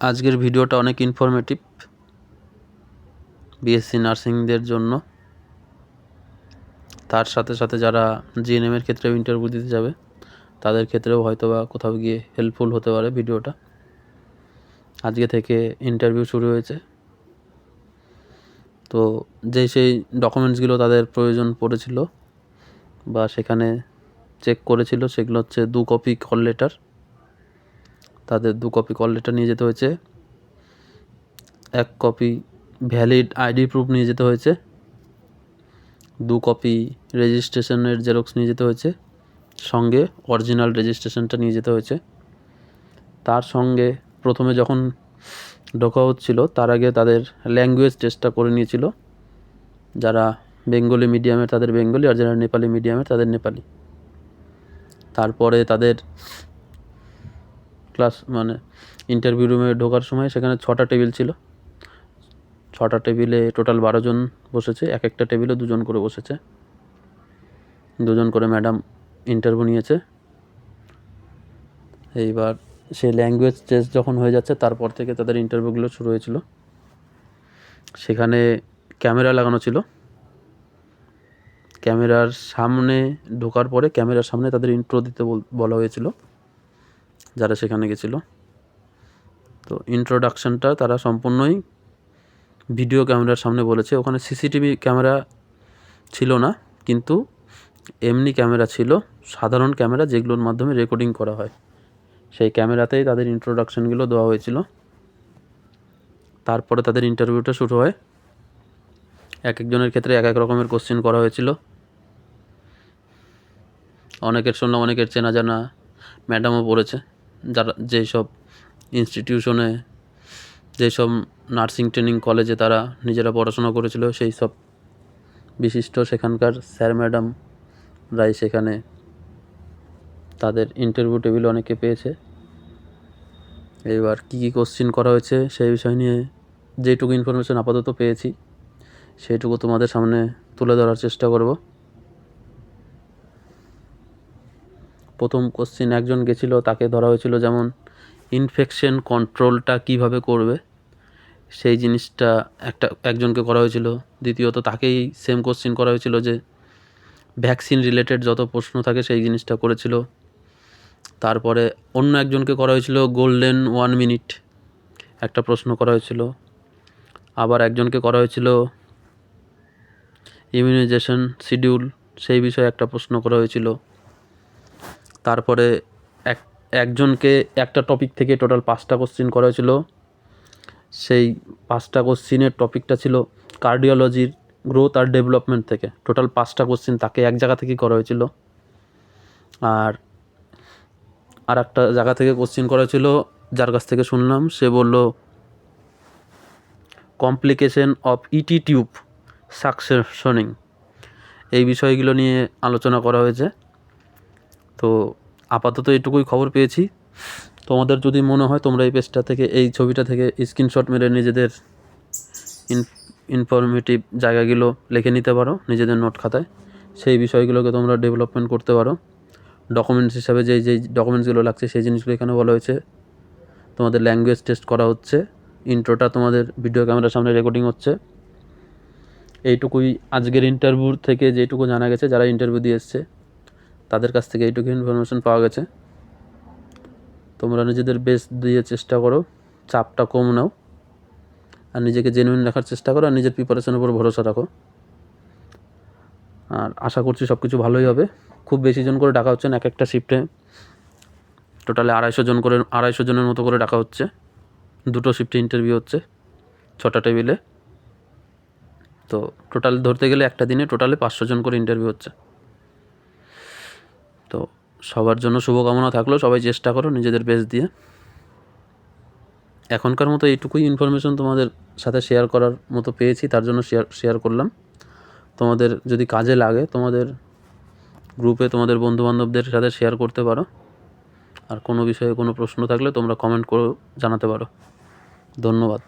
আজকের ভিডিওটা অনেক ইনফরমেটিভ বিএসসি নার্সিংদের জন্য, তার সাথে সাথে যারা জিএনএমের ক্ষেত্রেও ইন্টারভিউ দিতে যাবে তাদের ক্ষেত্রেও হয়তো বা কোথাও গিয়ে হেল্পফুল হতে পারে ভিডিওটা। আজকে থেকে ইন্টারভিউ শুরু হয়েছে, তো সেই ডকুমেন্টসগুলো তাদের প্রয়োজন পড়েছিল বা সেখানে চেক করেছিল সেগুলো হচ্ছে 2 কপি কল লেটার। তাদের 2 কপি কল লেটার নিয়ে যেতে হয়েছে, 1 কপি ভ্যালিড আইডি প্রুফ নিয়ে যেতে হয়েছে, 2 কপি রেজিস্ট্রেশনের জেরক্স নিয়ে যেতে হয়েছে, সঙ্গে অরিজিনাল রেজিস্ট্রেশনটা নিয়ে যেতে হয়েছে। তার সঙ্গে প্রথমে যখন ঢোকা হচ্ছিল তার আগে তাদের ল্যাঙ্গুয়েজ টেস্টটা করে নিয়েছিল। যারা বেঙ্গলি মিডিয়ামের তাদের বেঙ্গলি, আর যারা নেপালি মিডিয়ামের তাদের নেপালি। তারপরে তাদের ক্লাস ইন্টারভিউ রুমে ঢোকার সময় সেখানে 6টা টেবিল ছিল। 6টা টেবিলে টোটাল 12 জন বসেছে, এক একটা টেবিলে 2 জন করে বসেছে, 2 জন করে ম্যাডাম ইন্টারভিউ নিয়েছে। এইবার সেই ল্যাঙ্গুয়েজ টেস্ট যখন হয়ে যাচ্ছে তারপর থেকে তাদের ইন্টারভিউগুলো শুরু হয়েছিল। সেখানে ক্যামেরা লাগানো ছিল, ক্যামেরার সামনে ঢোকার পরে ক্যামেরার সামনে তাদের ইন্ট্রো দিতে বলা হয়েছিল যারা সেখানে গেছিলো। তো ইন্ট্রোডাকশানটা তারা সম্পূর্ণই ভিডিও ক্যামেরার সামনে বলেছে। ওখানে সিসিটিভি ক্যামেরা ছিল না, কিন্তু এমনি ক্যামেরা ছিল, সাধারণ ক্যামেরা যেগুলোর মাধ্যমে রেকর্ডিং করা হয়, সেই ক্যামেরাতেই তাদের ইন্ট্রোডাকশানগুলো দেওয়া হয়েছিল। তারপরে তাদের ইন্টারভিউটা শুরু হয়। এক একজনের ক্ষেত্রে এক এক রকমের কোশ্চেন করা হয়েছিল। অনেকের শুনলাম অনেকের চেনা জানা ম্যাডামও পড়েছে, যারা যেসব ইনস্টিটিউশনে যেসব নার্সিং ট্রেনিং কলেজে তারা নিজেরা পড়াশোনা করেছিল সেই সব বিশিষ্ট সেখানকার স্যার ম্যাডামরাই সেখানে তাদের ইন্টারভিউ টেবিল অনেকে পেয়েছে। এবার কী কী কোশ্চেন করা হয়েছে সেই বিষয় নিয়ে যেটুকু ইনফরমেশন আপাতত পেয়েছি সেইটুকু তোমাদের সামনে তুলে ধরার চেষ্টা করব। প্রথম কোশ্চেন একজন গেছিলো, তাকে ধরা হয়েছিল যেমন ইনফেকশন কন্ট্রোলটা কিভাবে করবে সেই জিনিসটা একজনকে করা হয়েছিল। দ্বিতীয়ত তাকেই সেম কোশ্চেন করা হয়েছিল যে ভ্যাকসিন রিলেটেড যত প্রশ্ন থাকে সেই জিনিসটা করেছিল। তারপরে অন্য একজনকে করা হয়েছিল গোল্ডেন 1 মিনিট একটা প্রশ্ন করা হয়েছিল। আবার একজনকে করা হয়েছিল ইমিউনাইজেশন শিডিউল, সেই বিষয়ে একটা প্রশ্ন করা হয়েছিল। তারপরে একজনকে একটা টপিক থেকে টোটাল 5টা কোশ্চেন করা হয়েছিল। সেই 5টা কোশ্চেনের টপিকটা ছিল কার্ডিওলজির গ্রোথ আর ডেভেলপমেন্ট থেকে। টোটাল 5টা কোশ্চেন তাকে এক জায়গা থেকেই করা হয়েছিল। আর একটা জায়গা থেকে কোশ্চেন করা হয়েছিল, যার কাছ থেকে শুনলাম সে বলল কমপ্লিকেশন অফ ইটি টিউব সাকসেশনিং, এই বিষয়গুলো নিয়ে আলোচনা করা হয়েছে। তো আপাতত এটুকুই খবর পেয়েছি। তোমাদের যদি মনে হয় তোমরা এই পেজটা থেকে, এই ছবিটা থেকে স্ক্রিনশট মেরে নিজেদের ইনফরমেটিভ জায়গাগুলো লিখে নিতে পারো নিজেদের নোট খাতায়। সেই বিষয়গুলোকে তোমরা ডেভেলপমেন্ট করতে পারো। ডকুমেন্টস হিসাবে যেই ডকুমেন্টসগুলো লাগছে সেই জিনিসগুলো এখানে বলা হয়েছে। তোমাদের ল্যাঙ্গুয়েজ টেস্ট করা হচ্ছে, ইন্ট্রোটা তোমাদের ভিডিও ক্যামেরার সামনে রেকর্ডিং হচ্ছে। এইটুকুই আজকের ইন্টারভিউ থেকে যেটুকু জানা গেছে, যারা ইন্টারভিউ দিয়ে এসছে তাদের কাছ থেকে এইটুকু ইনফরমেশন পাওয়া গেছে। তোমরা নিজেদের বেস্ট দিয়ে চেষ্টা করো, চাপটা কম নাও, আর নিজেকে জেনুইন রাখার চেষ্টা করো, আর নিজের প্রিপারেশনের উপর ভরসা রাখো। আর আশা করছি সব কিছু ভালোই হবে। খুব বেশি জন করে ডাকা হচ্ছে না, এক একটা শিফটে টোটালে 250 জনের মতো করে ডাকা হচ্ছে। 2টো শিফটে ইন্টারভিউ হচ্ছে 6টা টেবিলে। তো টোটাল ধরতে গেলে একটা দিনে টোটালে 500 জন করে ইন্টারভিউ হচ্ছে। তো সবার জন্য শুভকামনা থাকলো, সবাই চেষ্টা করো নিজেদের বেস্ট দিয়ে। এখনকার মতো এইটুকুই ইনফরমেশন তোমাদের সাথে শেয়ার করার মতো পেয়েছি, তার জন্য শেয়ার করলাম। তোমাদের যদি কাজে লাগে তোমাদের গ্রুপে তোমাদের বন্ধুবান্ধবদের সাথে শেয়ার করতে পারো। আর কোনো বিষয়ে কোনো প্রশ্ন থাকলে তোমরা কমেন্ট করে জানাতে পারো। ধন্যবাদ।